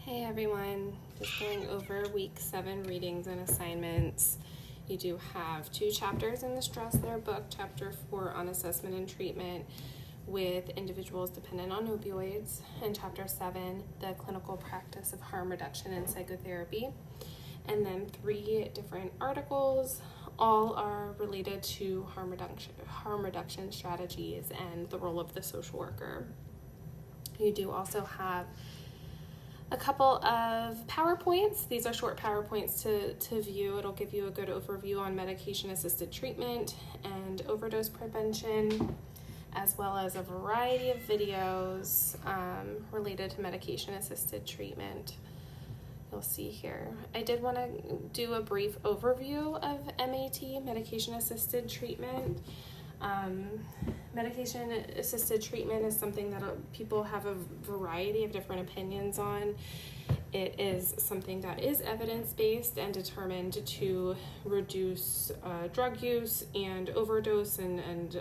Hey everyone, just going over week 7 readings and assignments. You do have 2 chapters in the Strauss Their book, chapter 4 on assessment and treatment with individuals dependent on opioids, and chapter 7, the clinical practice of harm reduction and psychotherapy. And then 3 different articles, all are related to harm reduction strategies and the role of the social worker. You do also have a couple of PowerPoints. These are short PowerPoints to view. It'll give you a good overview on medication-assisted treatment and overdose prevention, as well as a variety of videos related to medication-assisted treatment. You'll see here. I did want to do a brief overview of MAT, medication-assisted treatment. Medication-assisted treatment is something that people have a variety of different opinions on. It is something that is evidence-based and determined to reduce drug use and overdose and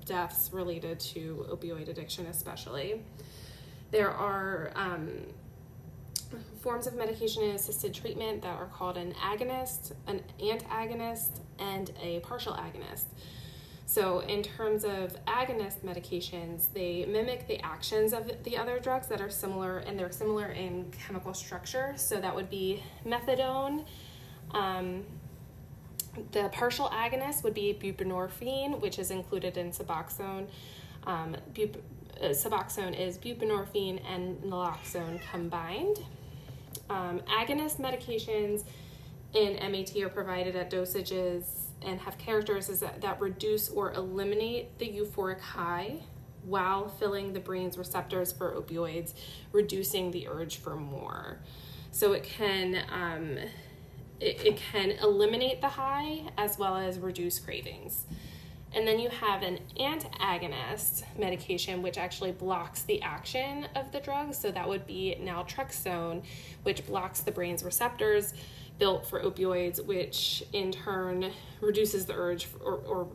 deaths related to opioid addiction especially. There are forms of medication-assisted treatment that are called an agonist, an antagonist, and a partial agonist. So in terms of agonist medications, they mimic the actions of the other drugs that are similar, and they're similar in chemical structure. So that would be methadone. The partial agonist would be buprenorphine, which is included in Suboxone. Suboxone is buprenorphine and naloxone combined. Agonist medications in MAT are provided at dosages and have characteristics that reduce or eliminate the euphoric high while filling the brain's receptors for opioids, reducing the urge for more. So it can eliminate the high as well as reduce cravings. And then you have an antagonist medication, which actually blocks the action of the drug. So that would be naltrexone, which blocks the brain's receptors built for opioids, which in turn reduces the urge or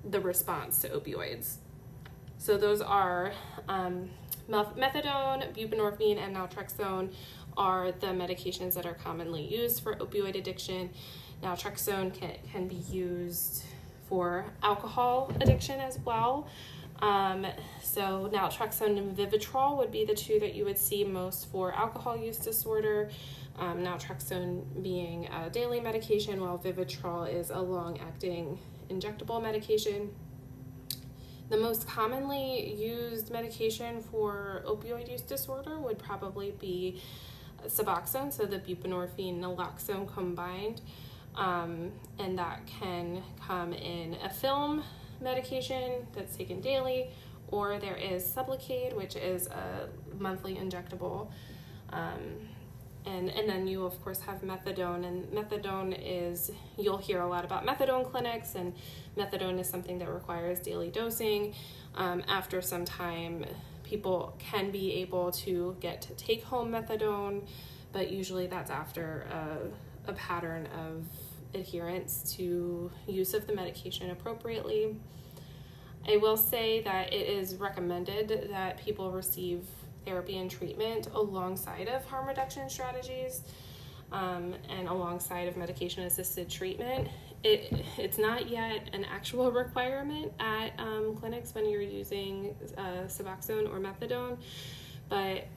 the response to opioids. So those are methadone, buprenorphine, and naltrexone are the medications that are commonly used for opioid addiction. Naltrexone can be used for alcohol addiction as well. So naltrexone and Vivitrol would be the 2 that you would see most for alcohol use disorder. Naltrexone being a daily medication, while Vivitrol is a long-acting injectable medication. The most commonly used medication for opioid use disorder would probably be Suboxone, so the buprenorphine naloxone combined. And that can come in a film medication that's taken daily, or there is Sublocade, which is a monthly injectable. And then you of course have methadone, and methadone is, you'll hear a lot about methadone clinics, and methadone is something that requires daily dosing. After some time, people can be able to get to take home methadone, but usually that's after a pattern of adherence to use of the medication appropriately. I will say that it is recommended that people receive therapy and treatment alongside of harm reduction strategies and alongside of medication-assisted treatment. It's not yet an actual requirement at clinics when you're using Suboxone or methadone, but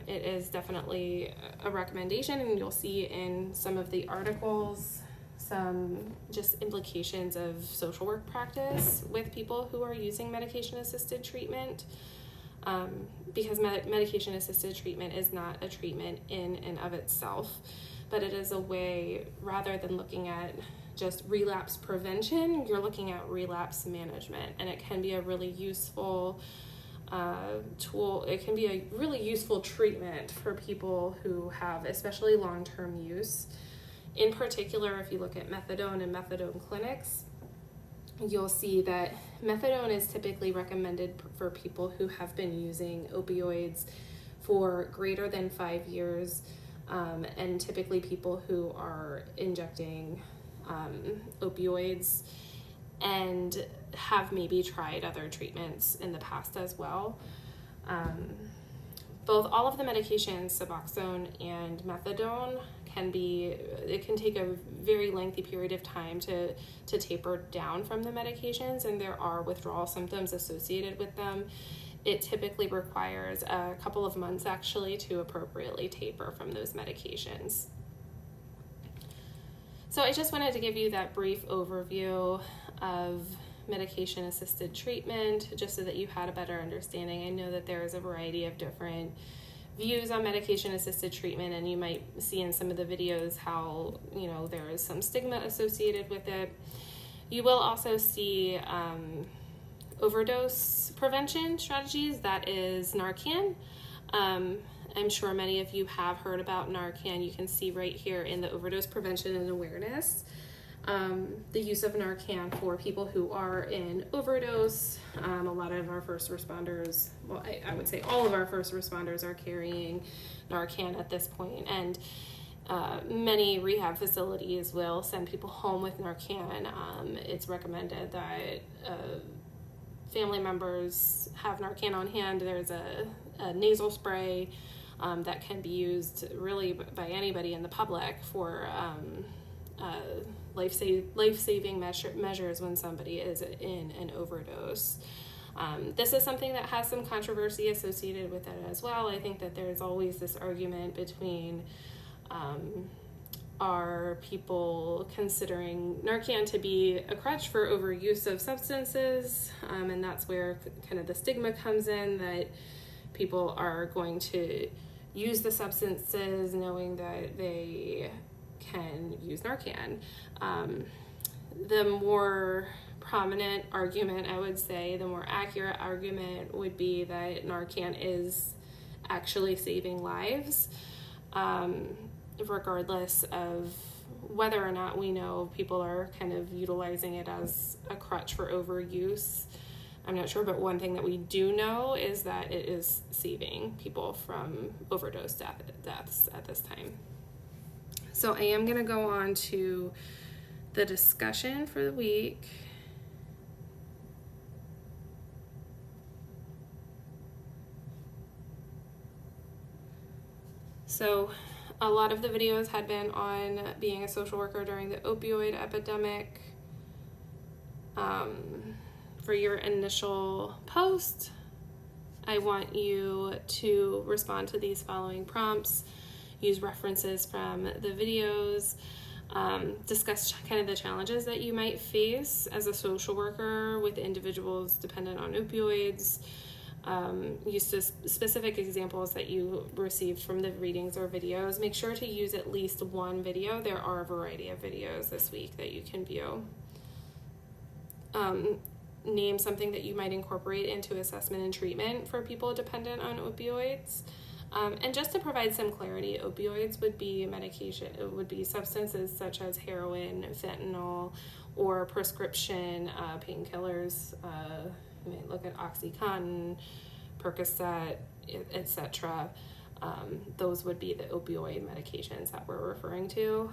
it is definitely a recommendation, and you'll see in some of the articles some just implications of social work practice with people who are using medication-assisted treatment, because medication-assisted treatment is not a treatment in and of itself, but it is a way, rather than looking at just relapse prevention, you're looking at relapse management, and it can be a really useful tool. It can be a really useful treatment for people who have especially long-term use. In particular, if you look at methadone and methadone clinics, you'll see that methadone is typically recommended for people who have been using opioids for greater than 5 years, and typically people who are injecting opioids and have maybe tried other treatments in the past as well. all of the medications, Suboxone and Methadone, it can take a very lengthy period of time to taper down from the medications, and there are withdrawal symptoms associated with them. It typically requires a couple of months actually to appropriately taper from those medications. So I just wanted to give you that brief overview of medication-assisted treatment, just so that you had a better understanding. I know that there is a variety of different views on medication-assisted treatment, and you might see in some of the videos how, there is some stigma associated with it. You will also see overdose prevention strategies. That is Narcan. I'm sure many of you have heard about Narcan. You can see right here in the overdose prevention and awareness, the use of Narcan for people who are in overdose. A lot of our first responders, well, I would say all of our first responders are carrying Narcan at this point, and many rehab facilities will send people home with Narcan. It's recommended that family members have Narcan on hand. There's a nasal spray that can be used really by anybody in the public for life-saving measures when somebody is in an overdose. This is something that has some controversy associated with it as well. I think that there's always this argument between are people considering Narcan to be a crutch for overuse of substances, and that's where kind of the stigma comes in, that people are going to use the substances knowing that they can use Narcan. The more prominent argument, I would say, the more accurate argument would be that Narcan is actually saving lives, regardless of whether or not we know people are kind of utilizing it as a crutch for overuse. I'm not sure, but one thing that we do know is that it is saving people from overdose deaths at this time. So I am going to go on to the discussion for the week. So a lot of the videos had been on being a social worker during the opioid epidemic. For your initial post, I want you to respond to these following prompts, use references from the videos, discuss kind of the challenges that you might face as a social worker with individuals dependent on opioids, use specific examples that you received from the readings or videos. Make sure to use at least one video. There are a variety of videos this week that you can view. Name something that you might incorporate into assessment and treatment for people dependent on opioids. And just to provide some clarity, opioids would be medication, it would be substances such as heroin, fentanyl, or prescription painkillers. You might look at OxyContin, Percocet, etc. Those would be the opioid medications that we're referring to.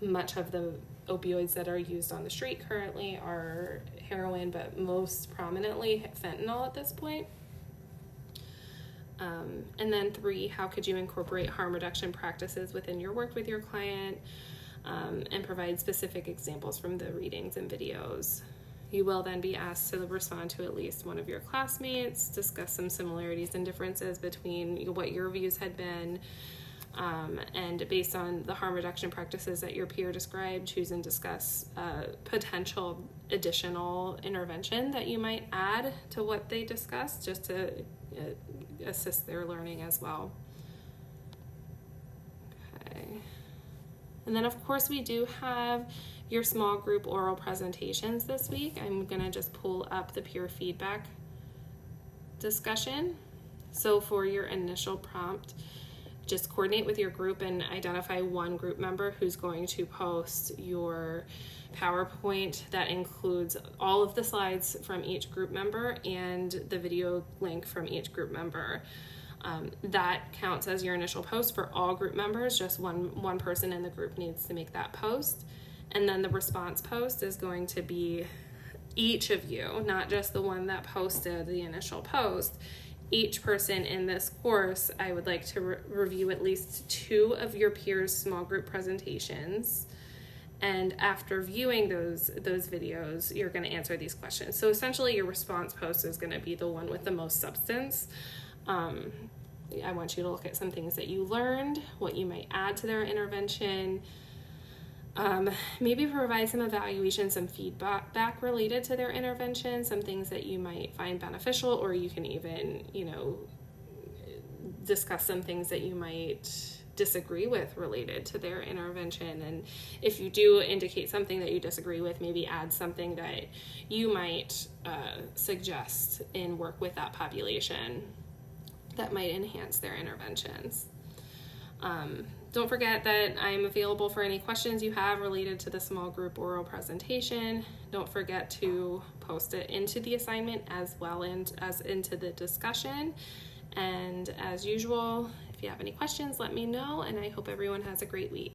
Much of the opioids that are used on the street currently are heroin, but most prominently fentanyl at this point. And then 3, how could you incorporate harm reduction practices within your work with your client, and provide specific examples from the readings and videos. You will then be asked to respond to at least one of your classmates, discuss some similarities and differences between what your views had been, and based on the harm reduction practices that your peer described, choose and discuss potential additional intervention that you might add to what they discussed, just to assist their learning as well. Okay. And then of course we do have your small group oral presentations this week. I'm gonna just pull up the peer feedback discussion. So for your initial prompt, just coordinate with your group and identify one group member who's going to post your PowerPoint that includes all of the slides from each group member and the video link from each group member. That counts as your initial post for all group members. Just one person in the group needs to make that post. And then the response post is going to be each of you, not just the one that posted the initial post. each person in this course, I would like to review at least 2 of your peers' small group presentations. And after viewing those videos, you're going to answer these questions. So essentially your response post is going to be the one with the most substance. I want you to look at some things that you learned, what you might add to their intervention, maybe provide some evaluation, some feedback related to their intervention, some things that you might find beneficial, or you can even, discuss some things that you might disagree with related to their intervention. And if you do indicate something that you disagree with, maybe add something that you might suggest in work with that population that might enhance their interventions. Don't forget that I'm available for any questions you have related to the small group oral presentation. Don't forget to post it into the assignment as well as into the discussion. And as usual, if you have any questions, let me know, and I hope everyone has a great week.